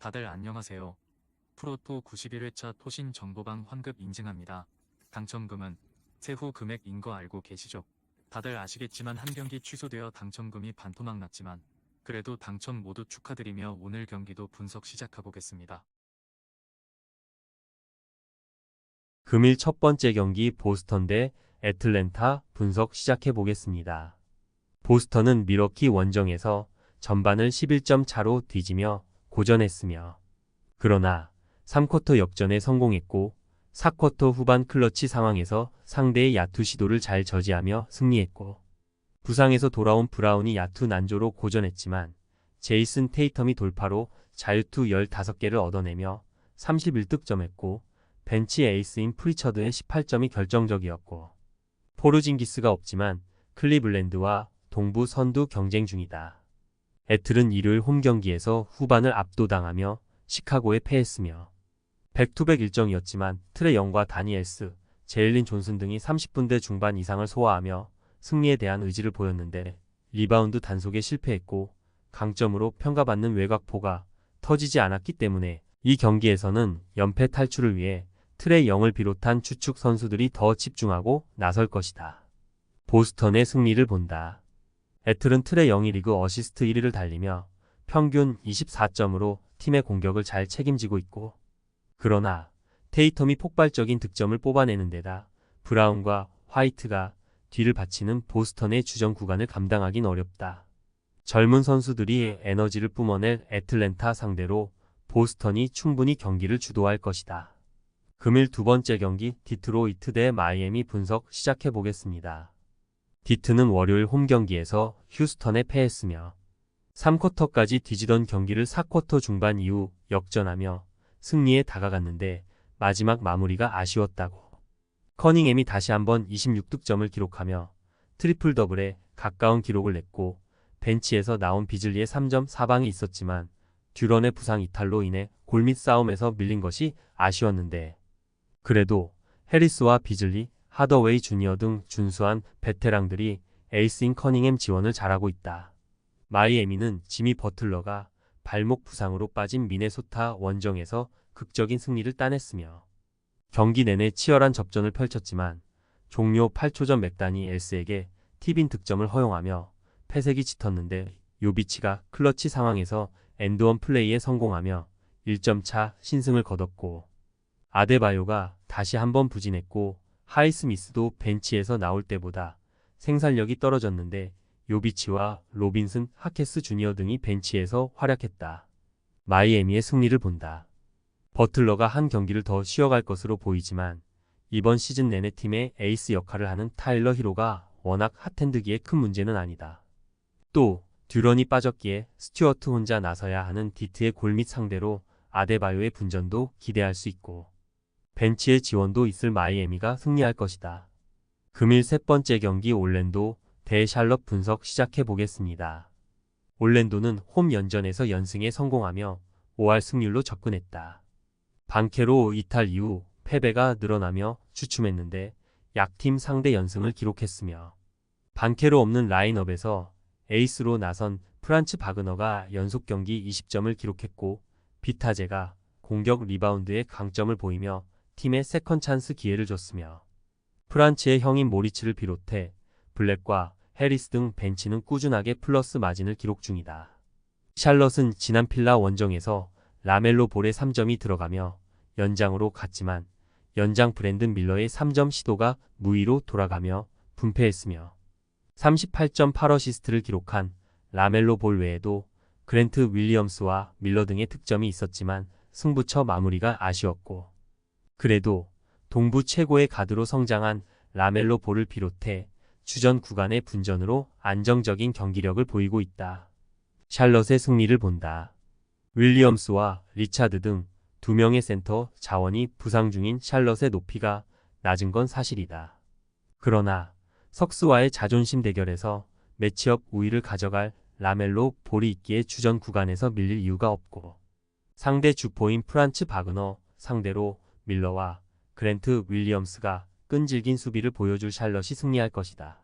다들 안녕하세요. 프로토 91회차 토신 정보방 환급 인증합니다. 당첨금은 세후 금액인 거 알고 계시죠? 다들 아시겠지만 한 경기 취소되어 당첨금이 반토막 났지만 그래도 당첨 모두 축하드리며 오늘 경기도 분석 시작해보겠습니다. 금일 첫 번째 경기 보스턴 대 애틀랜타 분석 시작해 보겠습니다. 보스턴은 밀워키 원정에서 전반을 11점 차로 뒤지며 고전했으며 그러나 3쿼터 역전에 성공했고 4쿼터 후반 클러치 상황에서 상대의 야투 시도를 잘 저지하며 승리했고 부상에서 돌아온 브라운이 야투 난조로 고전했지만 제이슨 테이텀이 돌파로 자유투 15개를 얻어내며 31득점했고 벤치 에이스인 프리처드의 18점이 결정적이었고 포르징기스가 없지만 클리블랜드와 동부 선두 경쟁 중이다. 애틀은 일요일 홈 경기에서 후반을 압도당하며 시카고에 패했으며 백투백 일정이었지만 트레 영과 다니엘스, 제일린 존슨 등이 30분대 중반 이상을 소화하며 승리에 대한 의지를 보였는데 리바운드 단속에 실패했고 강점으로 평가받는 외곽포가 터지지 않았기 때문에 이 경기에서는 연패 탈출을 위해 트레 영을 비롯한 주축 선수들이 더 집중하고 나설 것이다. 보스턴의 승리를 본다. 애틀은 트레 영이 리그 어시스트 1위를 달리며 평균 24점으로 팀의 공격을 잘 책임지고 있고 그러나 테이텀이 폭발적인 득점을 뽑아내는 데다 브라운과 화이트가 뒤를 받치는 보스턴의 주전 구간을 감당하긴 어렵다. 젊은 선수들이 에너지를 뿜어낼 애틀랜타 상대로 보스턴이 충분히 경기를 주도할 것이다. 금일 두 번째 경기 디트로이트 대 마이애미 분석 시작해 보겠습니다. 디트는 월요일 홈 경기에서 휴스턴에 패했으며 3쿼터까지 뒤지던 경기를 4쿼터 중반 이후 역전하며 승리에 다가갔는데 마지막 마무리가 아쉬웠다고. 커닝햄이 다시 한번 26득점을 기록하며 트리플 더블에 가까운 기록을 냈고 벤치에서 나온 비즐리의 3점 4방이 있었지만 듀런의 부상 이탈로 인해 골밑 싸움에서 밀린 것이 아쉬웠는데 그래도 해리스와 비즐리, 하더웨이 주니어 등 준수한 베테랑들이 에이스인 커닝햄 지원을 잘하고 있다. 마이애미는 지미 버틀러가 발목 부상으로 빠진 미네소타 원정에서 극적인 승리를 따냈으며 경기 내내 치열한 접전을 펼쳤지만 종료 8초 전 맥다니 엘스에게 팁인 득점을 허용하며 패색이 짙었는데 요비치가 클러치 상황에서 엔드원 플레이에 성공하며 1점 차 신승을 거뒀고 아데바요가 다시 한번 부진했고 하이스미스도 벤치에서 나올 때보다 생산력이 떨어졌는데 요비치와 로빈슨, 하케스 주니어 등이 벤치에서 활약했다. 마이애미의 승리를 본다. 버틀러가 한 경기를 더 쉬어갈 것으로 보이지만 이번 시즌 내내 팀의 에이스 역할을 하는 타일러 히로가 워낙 핫핸드기에 큰 문제는 아니다. 또 듀런이 빠졌기에 스튜어트 혼자 나서야 하는 디트의 골밑 상대로 아데바요의 분전도 기대할 수 있고 벤치의 지원도 있을 마이애미가 승리할 것이다. 금일 세 번째 경기 올랜도 대 샬럿 분석 시작해 보겠습니다. 올랜도는 홈 연전에서 연승에 성공하며 5할 승률로 접근했다. 방케로 이탈 이후 패배가 늘어나며 주춤했는데 약팀 상대 연승을 기록했으며 방케로 없는 라인업에서 에이스로 나선 프란츠 바그너가 연속 경기 20점을 기록했고 비타제가 공격 리바운드에 강점을 보이며 팀에 세컨 찬스 기회를 줬으며 프란츠의 형인 모리츠를 비롯해 블랙과 해리스 등 벤치는 꾸준하게 플러스 마진을 기록 중이다. 샬럿은 지난 필라 원정에서 라멜로 볼의 3점이 들어가며 연장으로 갔지만 연장 브랜든 밀러의 3점 시도가 무위로 돌아가며 분패했으며 38.8어시스트를 기록한 라멜로 볼 외에도 그랜트 윌리엄스와 밀러 등의 득점이 있었지만 승부처 마무리가 아쉬웠고 그래도 동부 최고의 가드로 성장한 라멜로 볼을 비롯해 주전 구간의 분전으로 안정적인 경기력을 보이고 있다. 샬럿의 승리를 본다. 윌리엄스와 리차드 등 두 명의 센터 자원이 부상 중인 샬럿의 높이가 낮은 건 사실이다. 그러나 석스와의 자존심 대결에서 매치업 우위를 가져갈 라멜로 볼이 있기에 주전 구간에서 밀릴 이유가 없고 상대 주포인 프란츠 바그너 상대로 밀러와 그랜트 윌리엄스가 끈질긴 수비를 보여줄 샬럿이 승리할 것이다.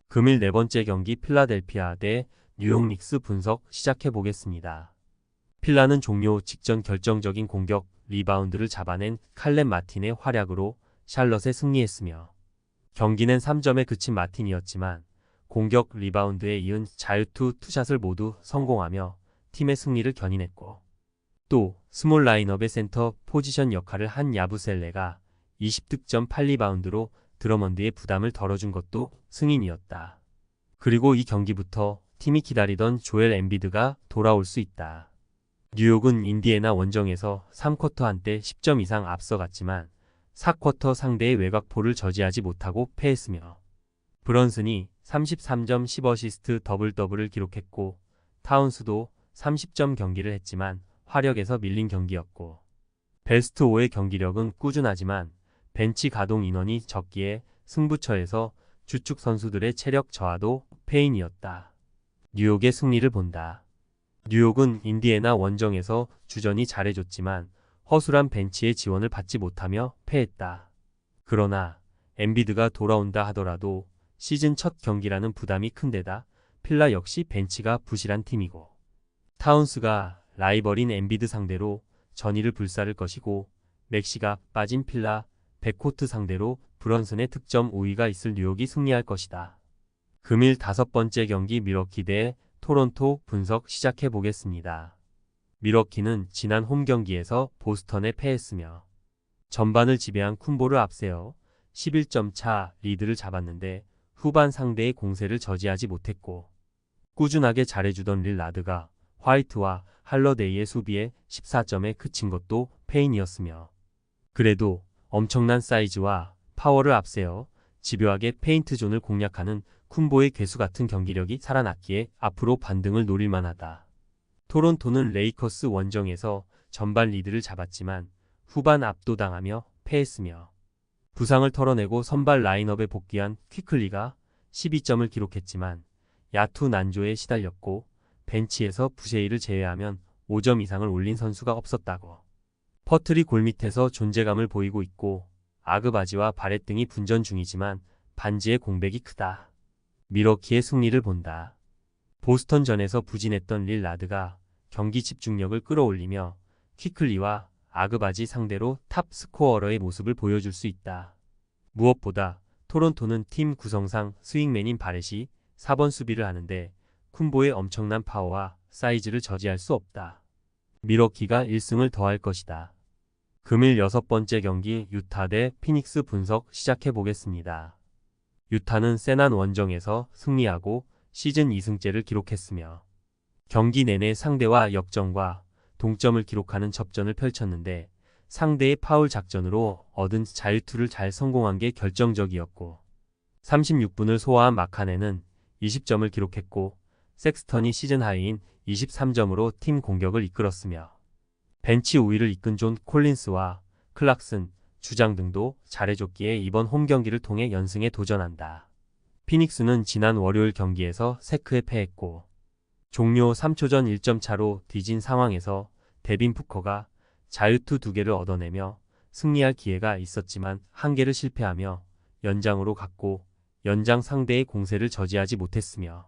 금일 네 번째 경기 필라델피아 대 뉴욕 닉스 분석 시작해 보겠습니다. 필라는 종료 직전 결정적인 공격 리바운드를 잡아낸 칼렙 마틴의 활약으로 샬럿에 승리했으며 경기는 3점에 그친 마틴이었지만 공격 리바운드에 이은 자유투 투샷을 모두 성공하며 팀의 승리를 견인했고 또 스몰 라인업의 센터 포지션 역할을 한 야부셀레가 20득점 8리바운드로 드러먼드의 부담을 덜어준 것도 승인이었다. 그리고 이 경기부터 팀이 기다리던 조엘 엠비드가 돌아올 수 있다. 뉴욕은 인디애나 원정에서 3쿼터 한때 10점 이상 앞서갔지만 4쿼터 상대의 외곽포를 저지하지 못하고 패했으며 브런슨이 33점 10어시스트 더블더블을 기록했고 타운스도 30점 경기를 했지만 화력에서 밀린 경기였고 베스트 5의 경기력은 꾸준하지만 벤치 가동 인원이 적기에 승부처에서 주축 선수들의 체력 저하도 패인이었다. 뉴욕의 승리를 본다. 뉴욕은 인디애나 원정에서 주전이 잘해줬지만 허술한 벤치의 지원을 받지 못하며 패했다. 그러나 엠비드가 돌아온다 하더라도 시즌 첫 경기라는 부담이 큰데다 필라 역시 벤치가 부실한 팀이고 타운스가 라이벌인 엠비드 상대로 전의를 불사를 것이고 맥시가 빠진 필라 백코트 상대로 브런슨의 득점 우위가 있을 뉴욕이 승리할 것이다. 금일 5번째 경기 밀워키 대 토론토 분석 시작해 보겠습니다. 밀워키는 지난 홈 경기에서 보스턴에 패했으며 전반을 지배한 쿤보를 앞세워 11점 차 리드를 잡았는데 후반 상대의 공세를 저지하지 못했고 꾸준하게 잘해주던 릴라드가 화이트와 할러데이의 수비에 14점에 그친 것도 패인이었으며 그래도 엄청난 사이즈와 파워를 앞세워 집요하게 페인트 존을 공략하는 쿤보의 괴수 같은 경기력이 살아났기에 앞으로 반등을 노릴만하다. 토론토는 레이커스 원정에서 전반 리드를 잡았지만 후반 압도당하며 패했으며 부상을 털어내고 선발 라인업에 복귀한 퀴클리가 12점을 기록했지만 야투 난조에 시달렸고 벤치에서 부셰이를 제외하면 5점 이상을 올린 선수가 없었다고. 퍼틀이 골밑에서 존재감을 보이고 있고 아그바지와 바렛 등이 분전 중이지만 반지의 공백이 크다. 밀워키의 승리를 본다. 보스턴전에서 부진했던 릴라드가 경기 집중력을 끌어올리며 퀴클리와 아그바지 상대로 탑 스코어러의 모습을 보여줄 수 있다. 무엇보다 토론토는 팀 구성상 스윙맨인 바렛이 4번 수비를 하는데 쿤보의 엄청난 파워와 사이즈를 저지할 수 없다. 밀워키가 1승을 더할 것이다. 금일 6번째 경기 유타 대 피닉스 분석 시작해 보겠습니다. 유타는 세난 원정에서 승리하고 시즌 2승째를 기록했으며 경기 내내 상대와 역전과 동점을 기록하는 접전을 펼쳤는데 상대의 파울 작전으로 얻은 자유투를 잘 성공한 게 결정적이었고 36분을 소화한 마카네는 20점을 기록했고 섹스턴이 시즌 하이인 23점으로 팀 공격을 이끌었으며 벤치 우위를 이끈 존 콜린스와 클락슨, 주장 등도 잘해줬기에 이번 홈 경기를 통해 연승에 도전한다. 피닉스는 지난 월요일 경기에서 세크에 패했고 종료 3초 전 1점 차로 뒤진 상황에서 데빈 푸커가 자유투 2개를 얻어내며 승리할 기회가 있었지만 1개를 실패하며 연장으로 갔고 연장 상대의 공세를 저지하지 못했으며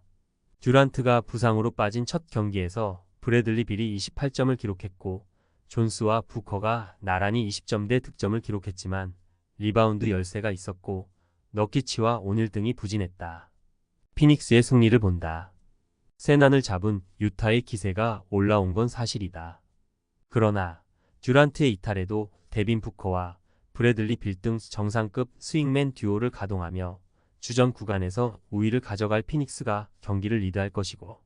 듀란트가 부상으로 빠진 첫 경기에서 브래들리 빌이 28점을 기록했고 존스와 부커가 나란히 20점대 득점을 기록했지만 리바운드 열세가 있었고 너키치와 오닐 등이 부진했다. 피닉스의 승리를 본다. 세난을 잡은 유타의 기세가 올라온 건 사실이다. 그러나 듀란트의 이탈에도 데빈 부커와 브래들리 빌 등 정상급 스윙맨 듀오를 가동하며 주전 구간에서 우위를 가져갈 피닉스가 경기를 리드할 것이고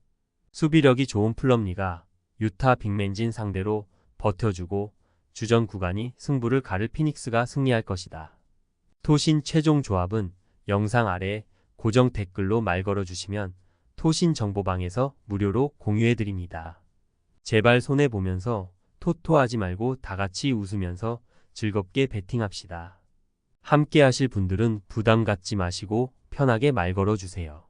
수비력이 좋은 플럼리가 유타 빅맨진 상대로 버텨주고 주전 구간이 승부를 가를 피닉스가 승리할 것이다. 토신 최종 조합은 영상 아래 고정 댓글로 말 걸어주시면 토신 정보방에서 무료로 공유해드립니다. 제발 손해보면서 토토하지 말고 다같이 웃으면서 즐겁게 베팅합시다. 함께 하실 분들은 부담 갖지 마시고 편하게 말 걸어주세요.